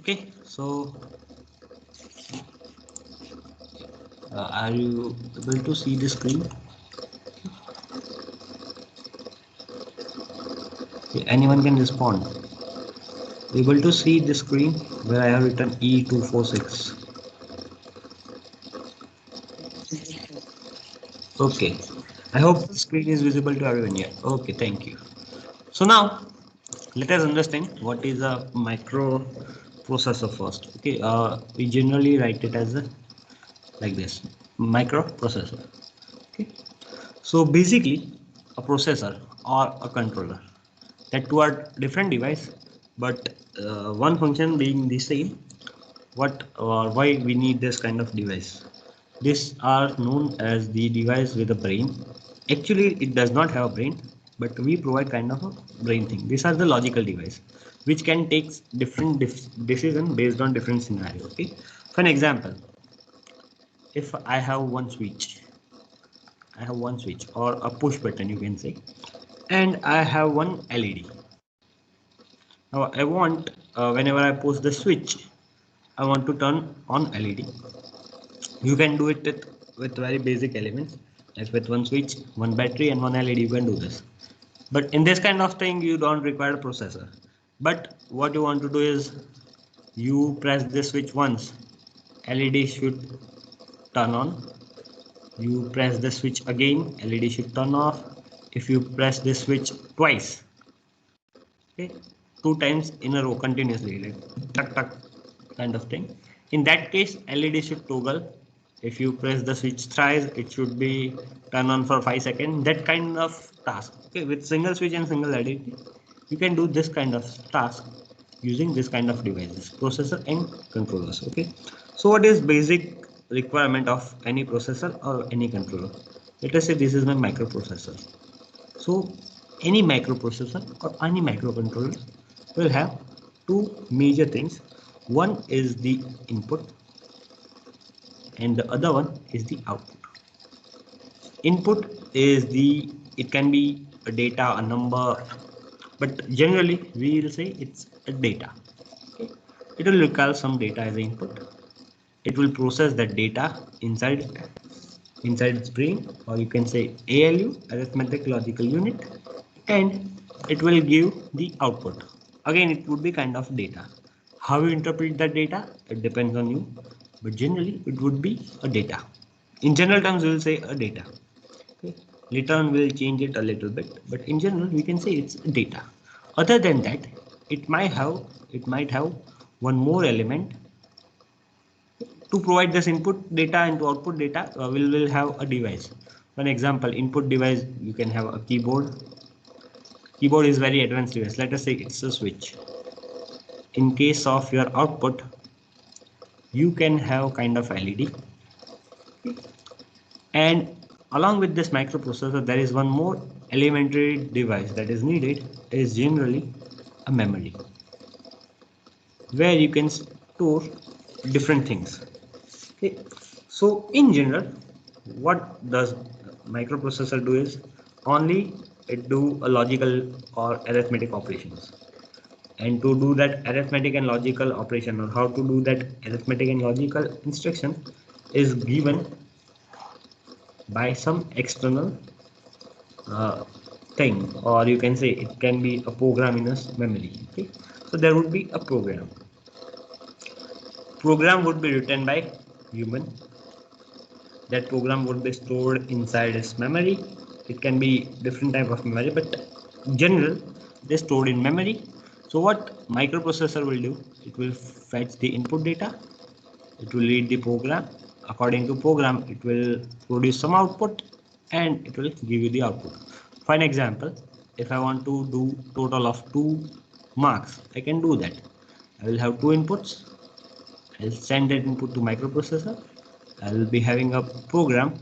Okay, so are you able to see the screen? Okay, anyone can respond. Able to see the screen where I have written E246. Okay, I hope the screen is visible to everyone here. Okay, thank you. So now let us understand what is a microprocessor first. Okay, we generally write it as a like this microprocessor. Okay, so basically a processor or a controller, that two are different device, but one function being the same. What or why we need this kind of device? These are known as the device with a brain. Actually it does not have a brain, but we provide kind of a brain thing. These are the logical device which can take different decision based on different scenario. Okay, for an example, if I have one switch or a push button you can say, and I have one LED. Now I want whenever I push the switch, I want to turn on LED. You can do it with very basic elements, like with one switch, one battery, and one LED. You can do this. But in this kind of thing, you don't require a processor. But what you want to do is you press this switch once, LED should turn on. You press the switch again, LED should turn off. If you press this switch twice, okay, two times in a row continuously, like tuck tuck kind of thing, in that case LED should toggle. If you press the switch thrice, it should be turn on for 5 seconds, that kind of task. Okay, with single switch and single LED you can do this kind of task using this kind of devices, processor and controllers. Okay, so what is basic requirement of any processor or any controller? Let us say this is my microprocessor. So any microprocessor or any microcontroller will have two major things. One is the input and the other one is the output. Input is it can be a data, a number, but generally we will say it's a data. Okay. It will recall some data as input. It will process that data inside its brain, or you can say ALU, arithmetic logical unit, and it will give the output. Again, it would be kind of data. How you interpret that data, it depends on you, but generally it would be a data. In general terms, we will say a data. Okay. Later on, we'll change it a little bit, but in general, we can say it's data. Other than that, it might have one more element to provide this input data and to output data. Will have a device. For an example, input device, you can have a keyboard. Keyboard is very advanced device. Let us say it's a switch. In case of your output, you can have kind of LED. And along with this microprocessor, there is one more elementary device that is needed, is generally a memory, where you can store different things. Okay, so in general, what does microprocessor do is only it do a logical or arithmetic operations. And to do that arithmetic and logical operation, or how to do that arithmetic and logical instruction, is given by some external uh, thing, or you can say it can be a program in a memory. Okay, so there would be a program would be written by human. That program would be stored inside its memory. It can be different type of memory, but general they stored in memory. So what microprocessor will do, it will fetch the input data, it will read the program. According to program, it will produce some output and it will give you the output. For an example, if I want to do total of 2 marks, I can do that. I will have two inputs. I'll send that input to microprocessor. I'll be having a program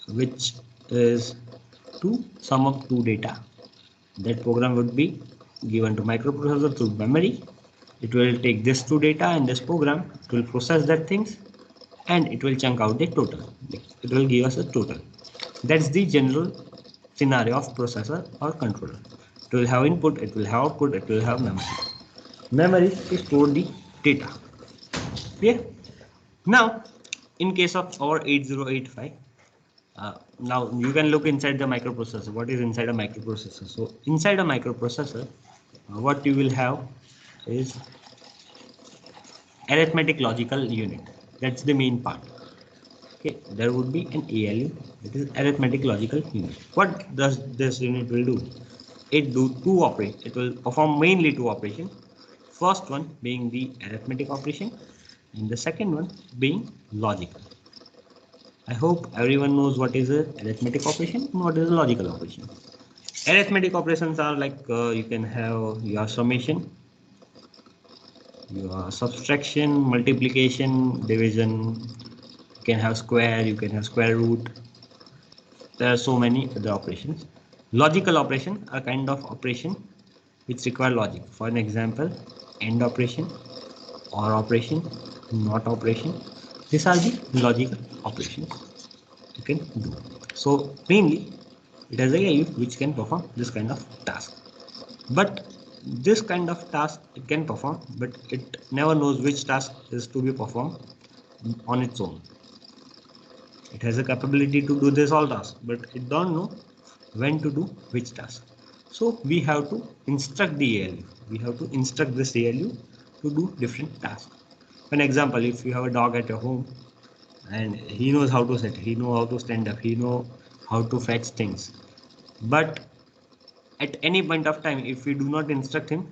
which is to sum up two data. That program would be given to microprocessor through memory. It will take this two data and this program, it will process that things and it will chunk out the total. It will give us a total. That's the general scenario of processor or controller. It will have input, it will have output, it will have memory. Memory is store the data. Clear? Now, in case of our 8085, now you can look inside the microprocessor. What is inside a microprocessor? So inside a microprocessor, what you will have is arithmetic logical unit. That's the main part. Okay, there would be an ALU, that is arithmetic logical unit. What does this unit will do? It do two operations. It will perform mainly two operations. First one being the arithmetic operation, and the second one being logical. I hope everyone knows what is a arithmetic operation and what is a logical operation. Arithmetic operations are like you can have your summation, your subtraction, multiplication, division. You can have square, you can have square root. There are so many other operations. Logical operation are kind of operation which require logic. For an example, AND operation, OR operation, NOT operation. These are the logical operations you can do. So mainly it has a ALU which can perform this kind of task. But this kind of task it can perform, but it never knows which task is to be performed on its own. It has a capability to do this all tasks, but it don't know when to do which task. So we have to instruct the ALU. We have to instruct this ALU to do different tasks. For an example, if you have a dog at your home and he knows how to sit, he knows how to stand up, he knows how to fetch things. But at any point of time, if we do not instruct him,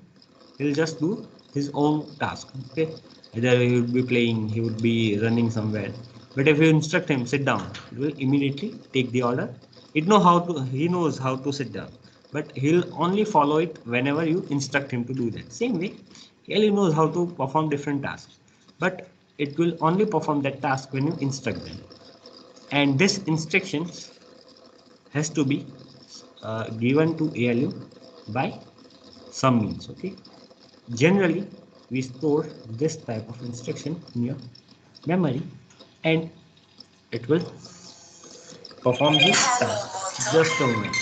he'll just do his own task. Okay, either he would be playing, he would be running somewhere. But if you instruct him, sit down, it will immediately take the order. He knows how to sit down, but he'll only follow it whenever you instruct him to do that. Same way, he knows how to perform different tasks, but it will only perform that task when you instruct them. And this instructions has to be given to ALU by some means. Okay, generally we store this type of instruction in your memory and it will perform this task. Just a moment.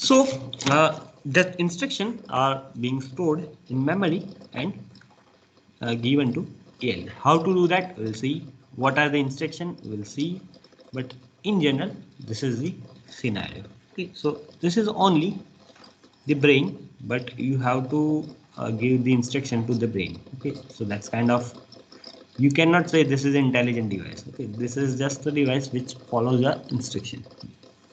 So that instruction are being stored in memory and given to ALU. How to do that? We'll see. What are the instructions? We'll see. But in general, this is the scenario. Okay, so this is only the brain, but you have to give the instruction to the brain. Okay, so that's kind of, you cannot say this is an intelligent device. Okay, this is just a device which follows the instruction.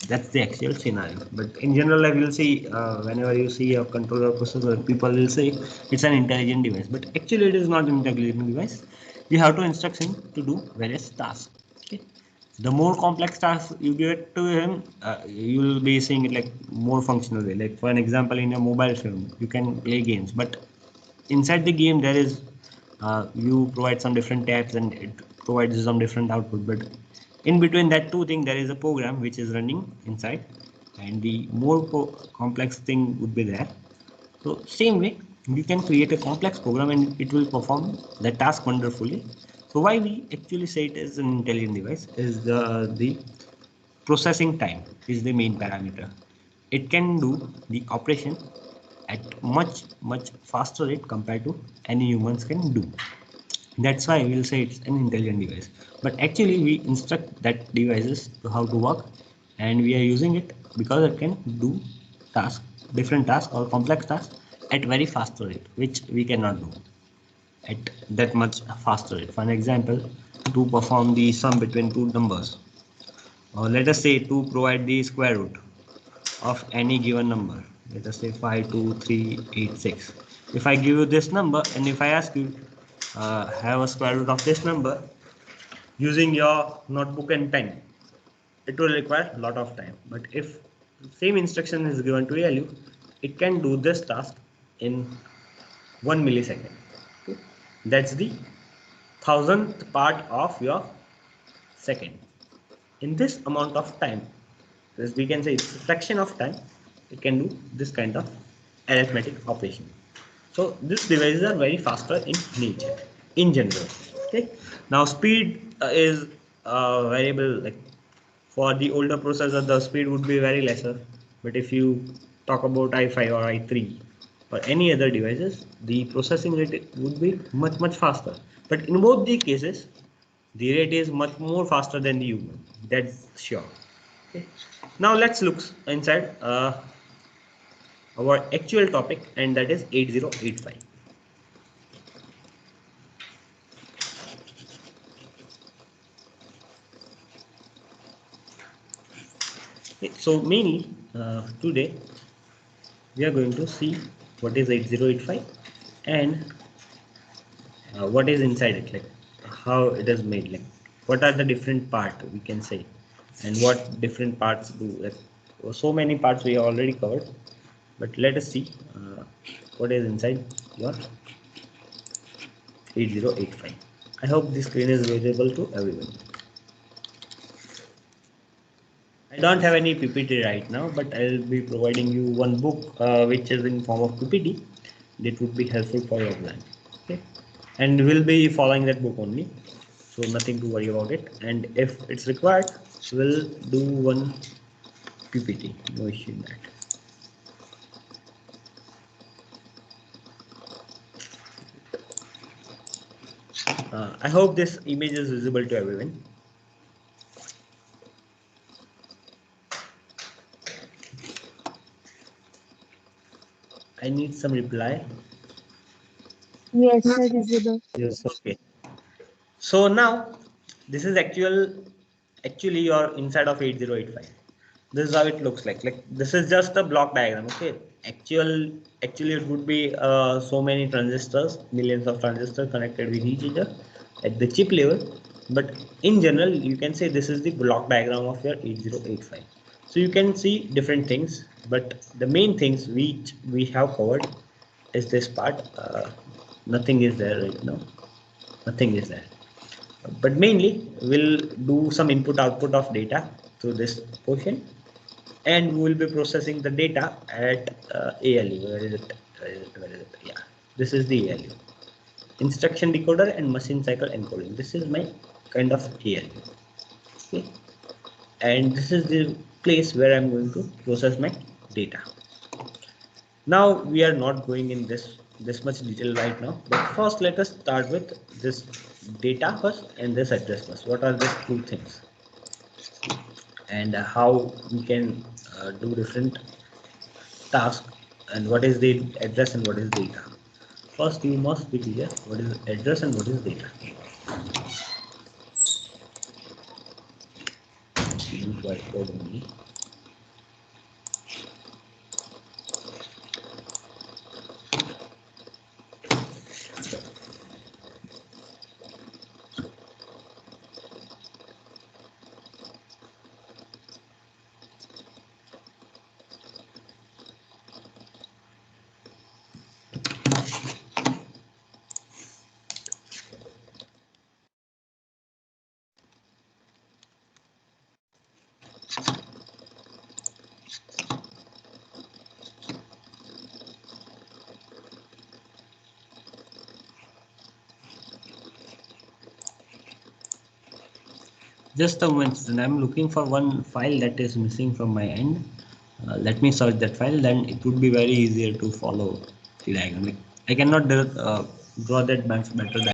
That's the actual scenario. But in general, like you'll see whenever you see a controller processor, people will say it's an intelligent device, but actually it is not an intelligent device. You have to instruct him to do various tasks. Okay, the more complex tasks you get to him, you will be seeing it like more functional way. Like for an example, in a mobile phone you can play games, but inside the game there is you provide some different tabs and it provides some different output, but in between that two things there is a program which is running inside, and the more complex thing would be there. So same way you can create a complex program and it will perform the task wonderfully. So why we actually say it is an intelligent device is the processing time is the main parameter. It can do the operation at much faster rate compared to any humans can do. That's why we'll say it's an intelligent device. But actually we instruct that devices to how to work, and we are using it because it can do tasks, different tasks or complex tasks at very faster rate, which we cannot do at that much faster rate. For an example, to perform the sum between two numbers, or let us say to provide the square root of any given number, let us say 52386. If I give you this number and if I ask you have a square root of this number using your notebook and pen, it will require a lot of time. But if same instruction is given to ALU, it can do this task in 1 millisecond. Okay? That's the thousandth part of your second. In this amount of time, as we can say it's a fraction of time, it can do this kind of arithmetic operation. So these devices are very faster in nature, in general. Okay. Now speed is a variable. Like for the older processor, the speed would be very lesser. But if you talk about i5 or i3 or any other devices, the processing rate would be much faster. But in both the cases, the rate is much more faster than the human. That's sure. Okay. Now let's look inside our actual topic, and that is 8085. Okay, so mainly today we are going to see what is 8085 and what is inside it, like how it is made, like what are the different parts we can say, and what different parts do. Like so many parts we have already covered, but let us see what is inside your 8085. I hope this screen is visible to everyone. I don't have any PPT right now, but I'll be providing you one book which is in form of PPT. That would be helpful for your plan. Okay, and we'll be following that book only, so nothing to worry about it. And if it's required, we'll do one PPT. No issue in that. I hope this image is visible to everyone. I need some reply. Yes, sir, visible. Yes. Okay. So now this is actually your inside of 8085. This is how it looks like. Like this is just a block diagram. Okay. Actually it would be so many transistors, millions of transistors connected with each other at the chip level. But in general, you can say this is the block diagram of your 8085. So you can see different things, but the main things which we have covered is this part. Nothing is there right now. Nothing is there, but mainly we'll do some input output of data through this portion, and we will be processing the data at ALU. Where is it? Where is it? Where is it? Yeah, this is the ALU, instruction decoder and machine cycle encoding. This is my kind of ALU. Okay, and this is the place where I'm going to process my data. Now we are not going in this much detail right now, but first let us start with this data first and this address bus. What are these two things, and how we can do different tasks, and what is the address and what is data. First you must be clear what is address and what is data. Use whiteboard only. Just a moment, student. I'm looking for one file that is missing from my end. Let me search that file, then it would be very easier to follow the diagram. Like, I cannot draw that much better than.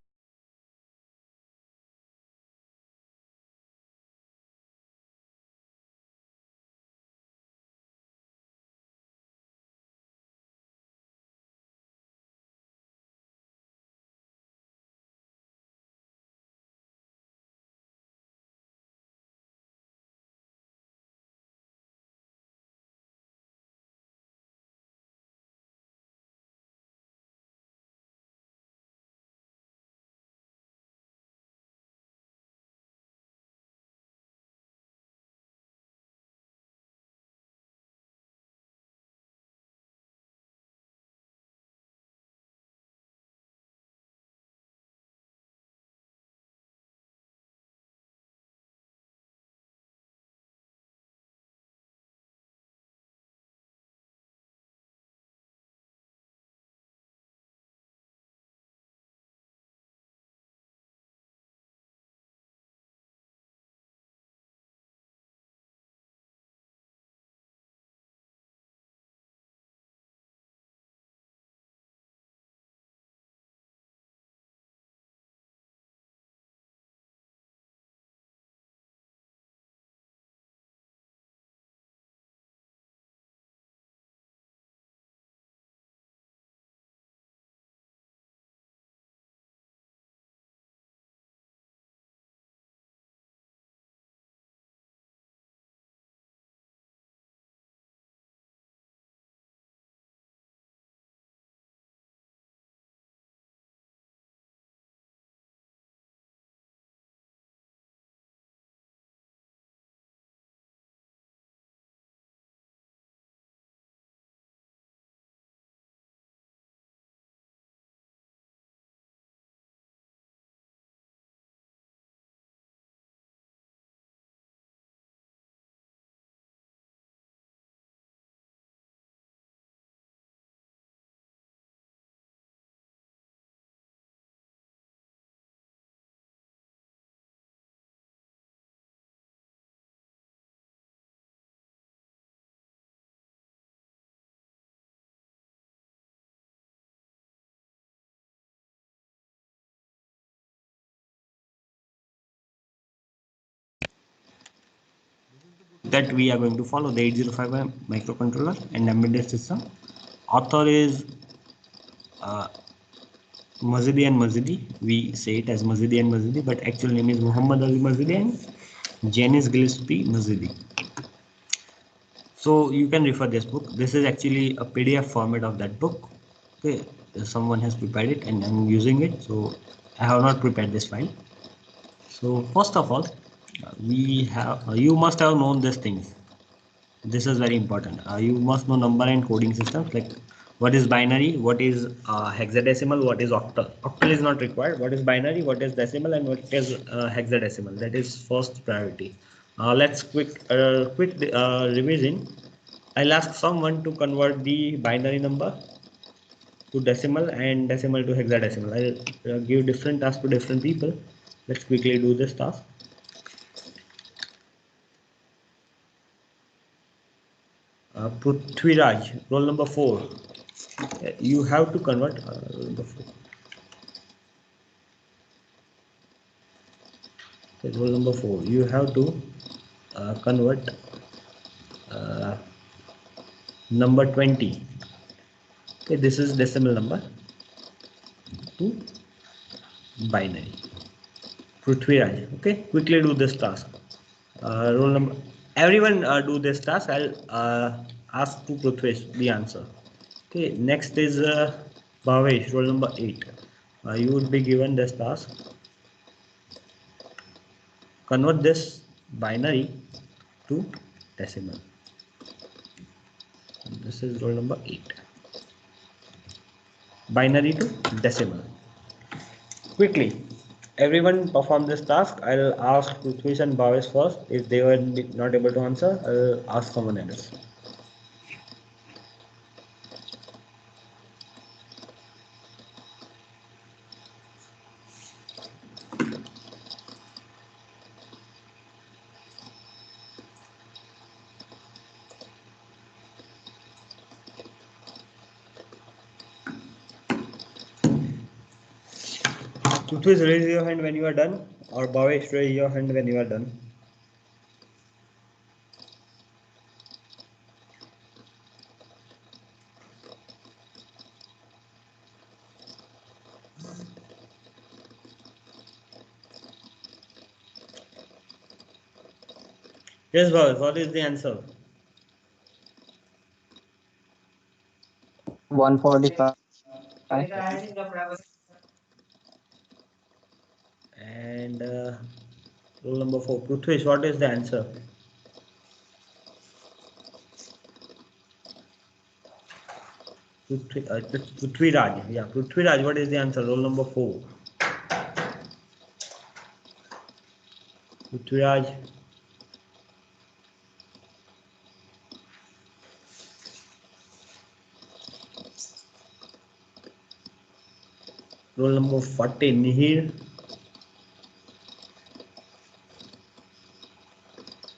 That we are going to follow the 805 microcontroller and embedded system. Author is Mazidi and Mazidi. We say it as Mazidi and Mazidi, but actual name is Muhammad Ali Mazidi and Janice Gillespie Mazidi. So you can refer this book. This is actually a PDF format of that book. Okay, someone has prepared it and I'm using it. So I have not prepared this file. So first of all, we have you must have known these things. This is very important. You must know number and coding systems, like what is binary, what is hexadecimal, what is octal. Octal is not required. What is binary, what is decimal, and what is hexadecimal. That is first priority. Let's quick revision. I'll ask someone to convert the binary number to decimal and decimal to hexadecimal. I'll give different tasks to different people. Let's quickly do this task. Prithviraj, roll number 4. You have to convert roll number 4. Okay, roll number 4. You have to convert uh, number 20. Okay, this is decimal number to binary. Prithviraj. Okay, quickly do this task. Roll number. Everyone do this task. I'll ask to Prithviraj the answer. Okay, next is Bhavesh, roll number 8. You would be given this task. Convert this binary to decimal. This is roll number 8. Binary to decimal. Quickly, everyone perform this task. I'll ask Prithvish and Bhavesh first. If they were not able to answer, I'll ask someone else. Prithvi, raise your hand when you are done, or Bhavesh, raise your hand when you are done. Yes, Bhavesh, what is the answer? 145. And rule number 4, Prithvi, what is the answer? Prithviraj, yeah, Prithviraj, what is the answer? Roll number 4. Prithviraj. Roll number 40, Nihir.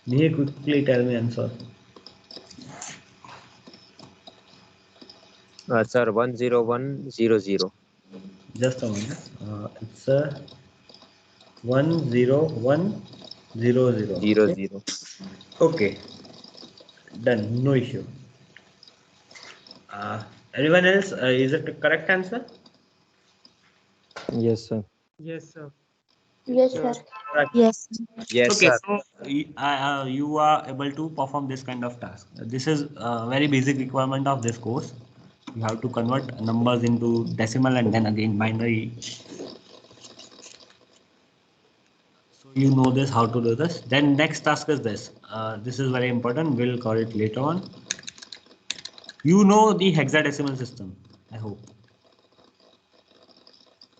Nihir, quickly tell me answer. Sir, 10100. Just a minute. It's 10100. 00. Okay, done. No issue. Anyone else? Is it the correct answer? Yes, sir. Yes, sir. Yes, sir. Correct. Yes. Yes, Okay, sir. so you are able to perform this kind of task. This is a very basic requirement of this course. You have to convert numbers into decimal and then again binary. So you know this, how to do this. Then next task is this. This is very important. We'll call it later on. You know the hexadecimal system, I hope.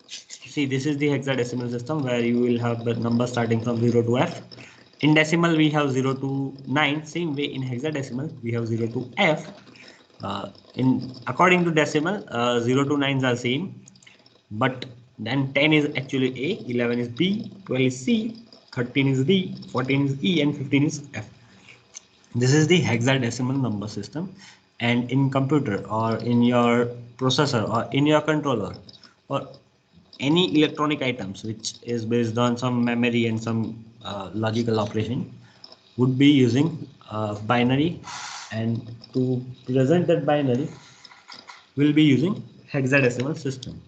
See, this is the hexadecimal system where you will have the number starting from 0 to F. In decimal, we have 0 to 9. Same way in hexadecimal, we have 0 to F. According to decimal, 0 to 9s are same. But then 10 is actually A, 11 is B, 12 is C, 13 is D, 14 is E, and 15 is F. This is the hexadecimal number system. And in computer or in your processor or in your controller or any electronic items which is based on some memory and some logical operation would be using binary, and to present that binary we'll be using hexadecimal system.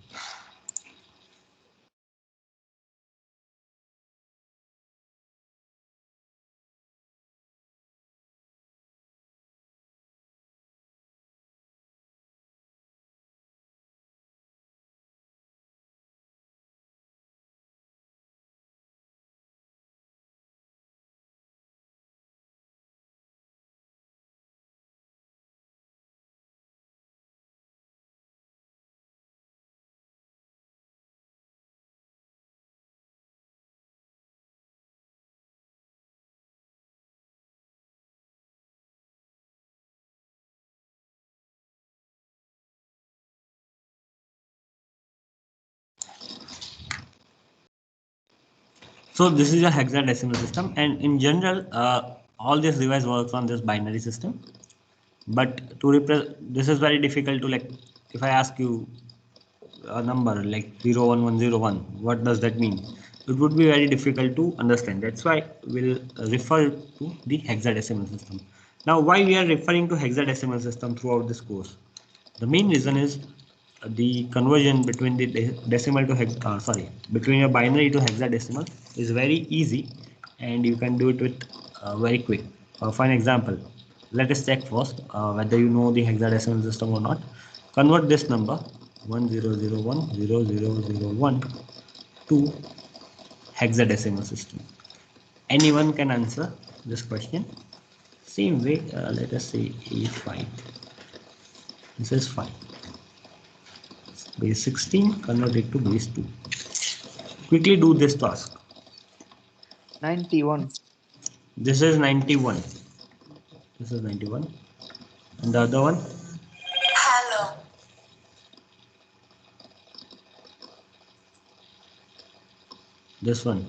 So this is a hexadecimal system, and in general, all this device works on this binary system. But to represent, this is very difficult to, like, if I ask you a number like 01101, what does that mean? It would be very difficult to understand. That's why we'll refer to the hexadecimal system. Now, why we are referring to hexadecimal system throughout this course? The main reason is the conversion between the decimal to between a binary to hexadecimal is very easy, and you can do it with very quick. For an example, let us check first whether you know the hexadecimal system or not. Convert this number 10010001 to hexadecimal system. Anyone can answer this question. Same way, let us say A5. This is 5. Base 16, convert it to base 2. Quickly do this task. 91. This is 91. This is 91. And the other one? Hello. This one.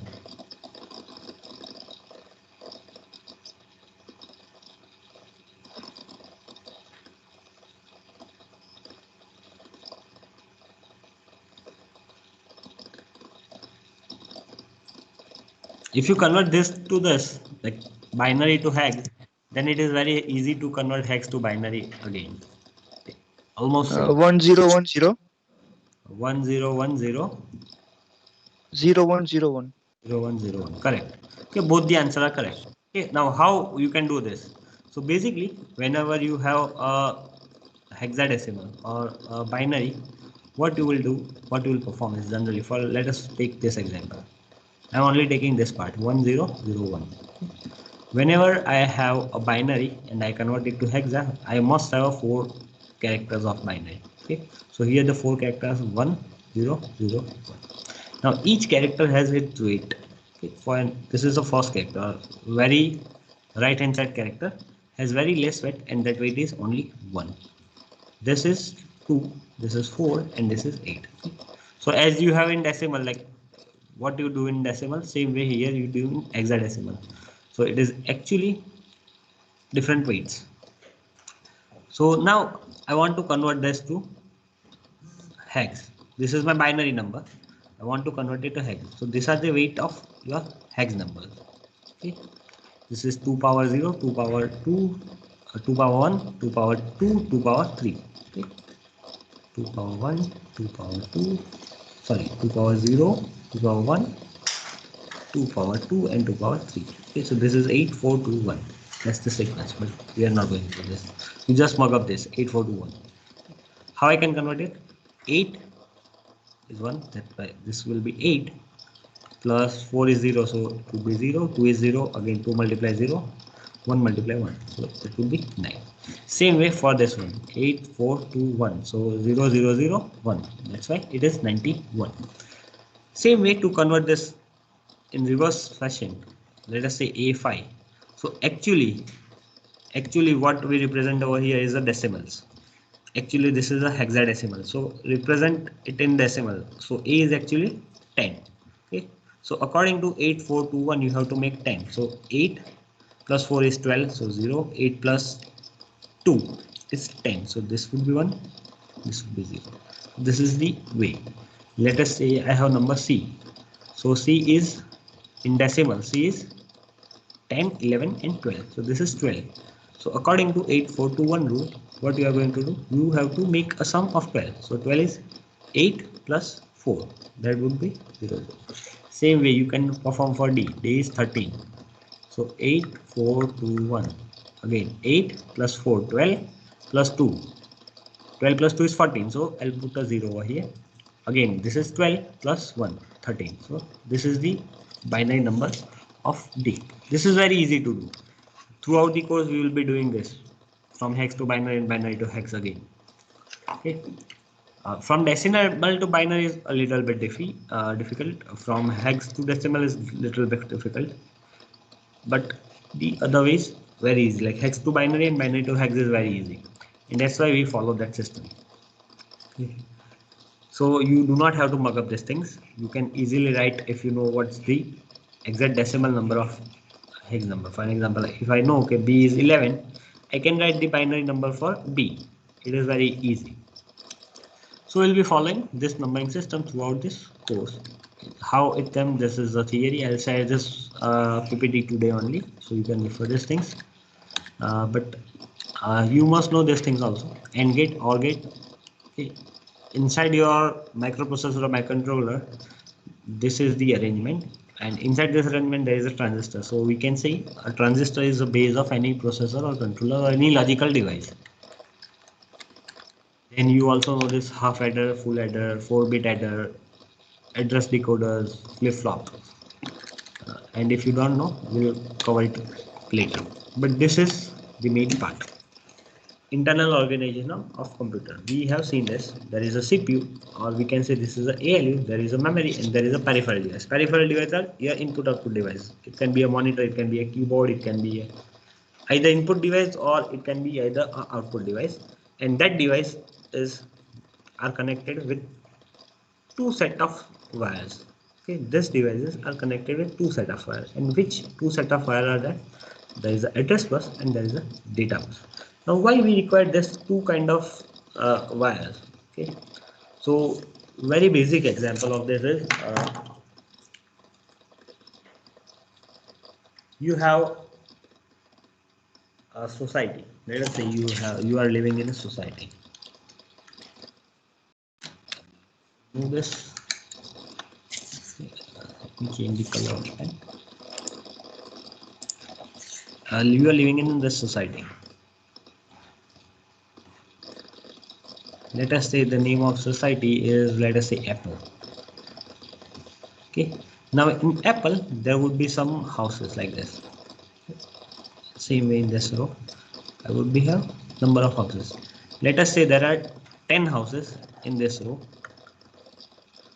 If you convert this to this, like binary to hex, then it is very easy to convert hex to binary again. Almost same. 1010 1010 0101. 0101. Correct. Okay, both the answer are correct. Okay, now how you can do this? So basically, whenever you have a hexadecimal or a binary, what you will do, what you will perform is generally for, let us take this example. I'm only taking this part 1001. Whenever I have a binary and I convert it to hexa, I must have 4 characters of binary. Okay, so here the 4 characters 1001. Now each character has its weight. Okay, this is the first character, very right hand side character has very less weight, and that weight is only 1. This is 2, this is 4, and this is 8. So as you have in decimal, like what you do in decimal, same way here you do in hexadecimal. So it is actually different weights. So now I want to convert this to hex. This is my binary number. I want to convert it to hex. So these are the weight of your hex numbers. Okay. This is 2 power 0, 2 power 2, 2 power 1, 2 power 2, 2 power 3. Okay. 2 power 1, 2 power 2, sorry, 2 power 0, 2 power 1, 2 power 2, and 2 power 3. Okay, so this is 8, 4, 2, 1. That's the sequence, but we are not going to do this. You just mug up this 8, 4, 2, 1. How I can convert it? 8 is 1, that's why this will be 8 plus 4 is 0, so it will be 0, 2 is 0, again 2 multiply 0, 1 multiply 1, so it will be 9. Same way for this one, 8, 4, 2, 1, so 0, 0, 0, 1, that's why it is 91. Same way to convert this in reverse fashion, let us say A5. So actually what we represent over here is the decimals. Actually this is a hexadecimal, so represent it in decimal. So A is actually 10. Okay, so according to 8421 you have to make 10. So 8 plus 4 is 12, so 0. 8 plus 2 is 10, so this would be 1, this would be 0. This is the way. Let us say I have number C. So C is in decimal, C is 10, 11, and 12. So this is 12. So according to 8421 rule, what you are going to do? You have to make a sum of 12. So 12 is 8 plus 4. That would be 0. Same way you can perform for D. D is 13. So 8, 4, 2, 1. Again 8 plus 4, 12 plus 2. 12 plus 2 is 14. So I'll put a 0 over here. Again this is 12 plus 1, 13. So this is the binary number of D. This is very easy to do. Throughout the course we will be doing this from hex to binary and binary to hex again. Okay. From decimal to binary is a little bit difficult. From hex to decimal is little bit difficult, but the other way is very easy. Like hex to binary and binary to hex is very easy, and that's why we follow that system. Okay. So you do not have to mug up these things. You can easily write if you know what's the exact decimal number of hex number. For example, if I know okay B is 11, I can write the binary number for B. It is very easy. So we'll be following this numbering system throughout this course. How it comes, this is the theory. I'll share this PPT today only, so you can refer these things. But you must know these things also. AND gate, OR gate. Okay. Inside your microprocessor or microcontroller, this is the arrangement, and inside this arrangement there is a transistor. So we can say a transistor is the base of any processor or controller or any logical device. Then you also know this half adder, full adder, 4-bit adder, address decoders, flip-flop. And if you don't know, we'll cover it later. But this is the main part. Internal organization of computer. We have seen this. There is a CPU, or we can say this is a ALU. There is a memory, and there is a peripheral device. Peripheral device are your input-output device. It can be a monitor, it can be a keyboard, it can be either input device, or it can be either an output device. And that device are connected with two set of wires. Okay, these devices are connected with two set of wires. And which two set of wires are that? There is a address bus and there is a data bus. Now why we require this two kind of wires? Okay, so very basic example of this is You have a society. Let us say you are living in a society. Move this. Let me change the color of the pen. You are living in this society. Let us say the name of society is, let us say, Apple. Okay. Now in Apple there would be some houses like this. Same way in this row, I would be have number of houses. Let us say there are 10 houses in this row.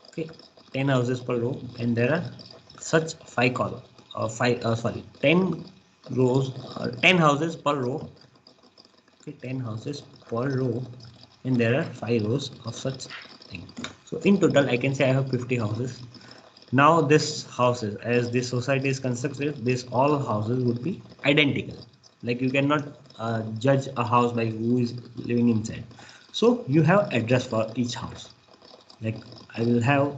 Okay, 10 houses per row, and there are such 5 column or 10 rows, 10 houses per row. Okay, 10 houses per row, and there are 5 rows of such thing. So in total I can say I have 50 houses. Now this houses, as this society is constructed, this all houses would be identical. Like you cannot judge a house by who is living inside. So you have address for each house. Like I will have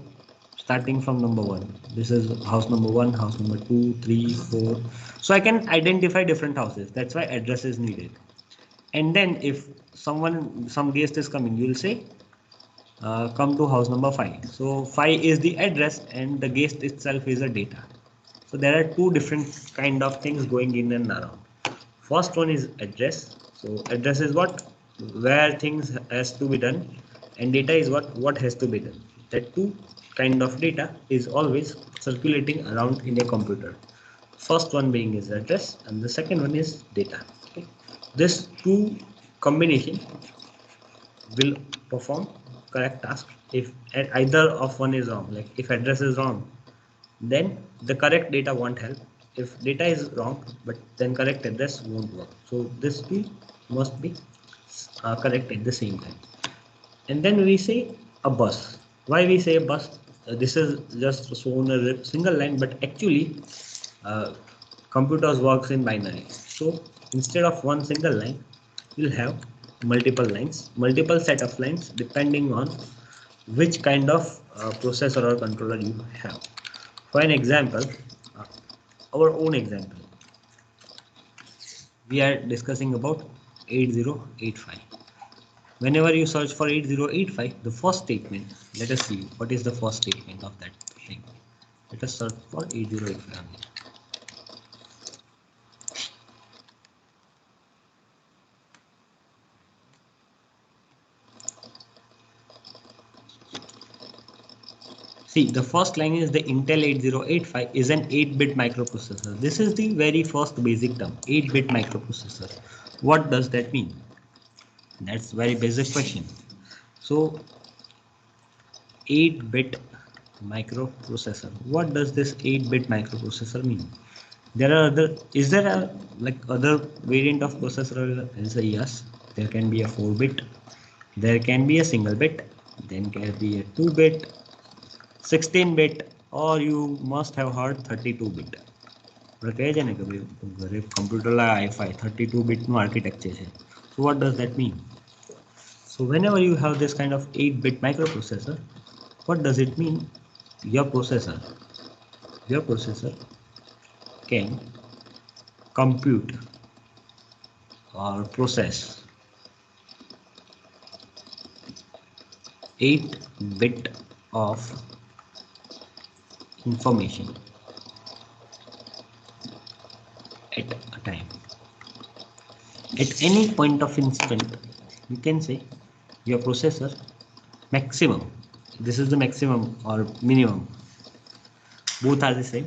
starting from number 1. This is house number 1, house number 2, 3, 4. So I can identify different houses. That's why address is needed. And then if some guest is coming, you will say come to house number 5. So 5 is the address and the guest itself is a data. So there are two different kind of things going in and around. First one is address. So address is where things has to be done, and data is what has to be done. That two kind of data is always circulating around in a computer. First one being is address and the second one is data. Okay. This two combination will perform correct task if either of one is wrong. Like if address is wrong, then the correct data won't help. If data is wrong but then correct address won't work. So this two must be correct at the same time. And then we say a bus. Why we say a bus? This is just shown a single line, but actually uh, computers works in binary. So instead of one single line, you'll have multiple lines, multiple set of lines, depending on which kind of processor or controller you have. For an example, uh, our own example, we are discussing about 8085. Whenever you search for 8085, the first statement, let us see what is the first statement of that thing. Let us search for 8085. See, the first line is the Intel 8085 is an 8-bit microprocessor. This is the very first basic term, 8-bit microprocessor. What does that mean? That's very basic question. So 8-bit microprocessor. What does this 8-bit microprocessor mean? There are is there a other variant of processor? Is a yes. There can be a 4-bit. There can be a single bit. Then can be a 2-bit, 16-bit, or you must have heard 32-bit. Computer i5 32-bit architecture. So what does that mean? So whenever you have this kind of 8-bit microprocessor, what does it mean? Your processor can compute or process 8-bit of information at a time. At any point of instant, you can say your processor maximum. This is the maximum or minimum. Both are the same.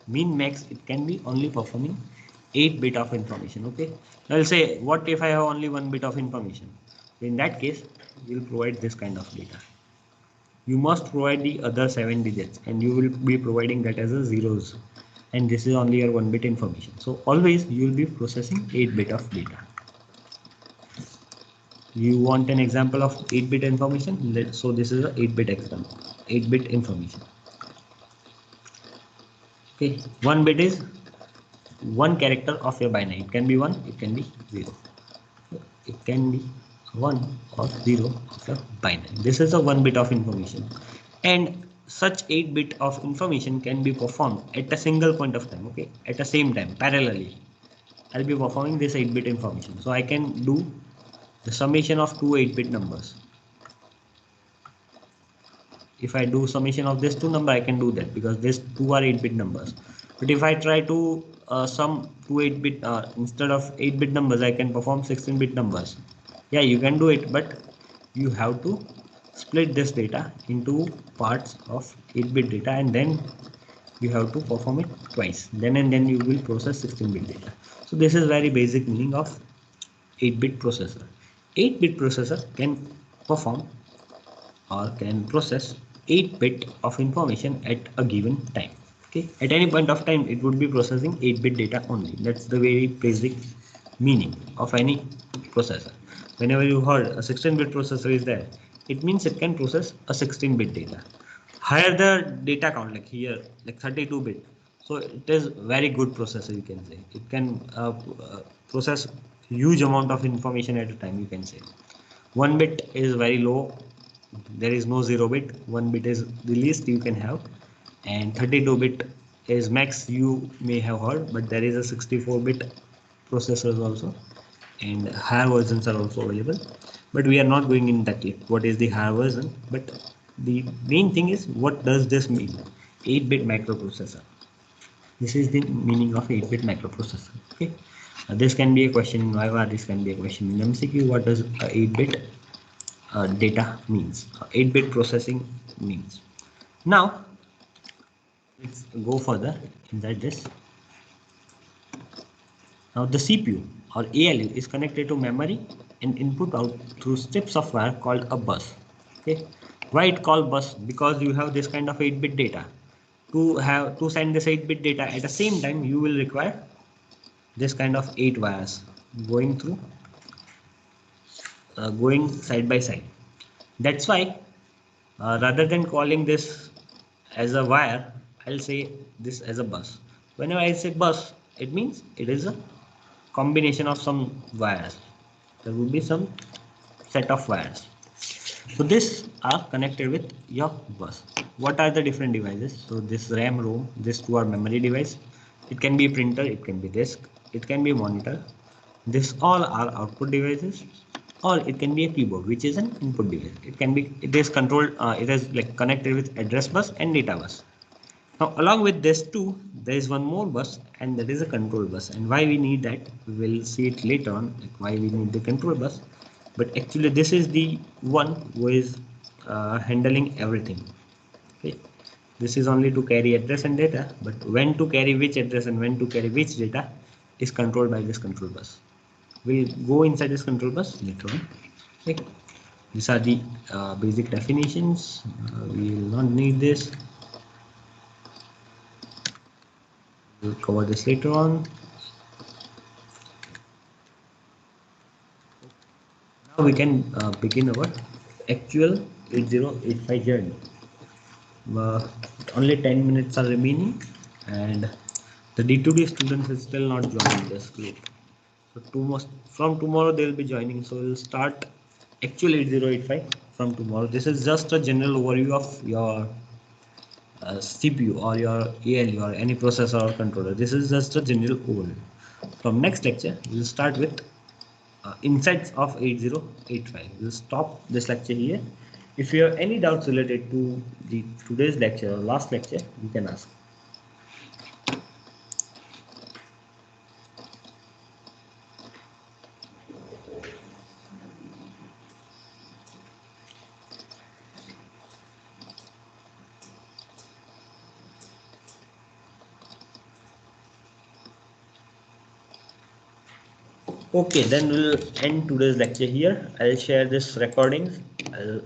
Min max, it can be only performing 8-bit of information. Okay. I'll say, what if I have only 1 bit of information? In that case, you'll provide this kind of data. You must provide the other 7 digits, and you will be providing that as a zeros. And this is only your 1-bit information. So always you will be processing 8-bit of data. You want an example of 8-bit information? So this is a 8-bit example, 8-bit information. Okay, 1 bit is 1 character of your binary. It can be 1, it can be 0. It can be 1 or 0 of your binary. This is a 1 bit of information. And such 8-bit of information can be performed at a single point of time, okay, at the same time, parallelly. I'll be performing this 8-bit information. So I can do the summation of two 8-bit numbers. If I do summation of this two number, I can do that because these two are 8-bit numbers. But if I try to sum two 8-bit instead of 8-bit numbers, I can perform 16-bit numbers. Yeah, you can do it, but you have to split this data into parts of 8-bit data, and then you have to perform it twice. Then and then you will process 16-bit data. So this is very basic meaning of 8-bit processor. 8-bit processor can perform or can process 8-bit of information at a given time. Okay, at any point of time it would be processing 8-bit data only. That's the very basic meaning of any processor. Whenever you heard a 16-bit processor is there, it means it can process a 16-bit data. Higher the data count, like here, like 32-bit, so it is very good processor, you can say. It can process huge amount of information at a time, you can say. 1 bit is very low, there is no 0 bit. 1 bit is the least you can have, and 32-bit is max you may have heard, but there is a 64-bit processors also, and higher versions are also available, but we are not going in that yet. What is the higher version? But the main thing is, what does this mean? 8-bit microprocessor. This is the meaning of 8-bit microprocessor. Okay, this can be a question in Viva, this can be a question in MCQ. What does 8-bit data means, 8-bit processing means? Now let's go further inside this. Now the CPU or ALU is connected to memory and input out through strips of wire called a bus. Okay, why it called bus? Because you have this kind of 8-bit data. To send this 8-bit data at the same time, you will require this kind of 8 wires going through, going side by side. That's why rather than calling this as a wire, I'll say this as a bus. Whenever I say bus, it means it is a combination of some wires. There will be some set of wires. So this are connected with your bus. What are the different devices? So this RAM, ROM, this two are memory device. It can be printer, it can be disk, it can be monitor. This all are output devices, or it can be a keyboard, which is an input device. It can be, it is controlled, it is like connected with address bus and data bus. Now along with this too, there is one more bus, and that is a control bus. And why we need that, we will see it later on, like why we need the control bus. But actually this is the one who is handling everything. Okay, this is only to carry address and data, but when to carry which address and when to carry which data is controlled by this control bus. We'll go inside this control bus later on. Okay, these are the basic definitions. We will not need this. We'll cover this later on. Now we can begin our actual 8085 journey. Only 10 minutes are remaining, and the D2D students is still not joining this group. So from tomorrow they will be joining. So we'll start actual 8085 from tomorrow. This is just a general overview of your CPU or your ALU or any processor or controller. This is just a general overview. From next lecture, we'll start with insights of 8085. We'll stop this lecture here. If you have any doubts related to today's lecture or last lecture, you can ask. Okay, then we'll end today's lecture here. I'll share this recording. I'll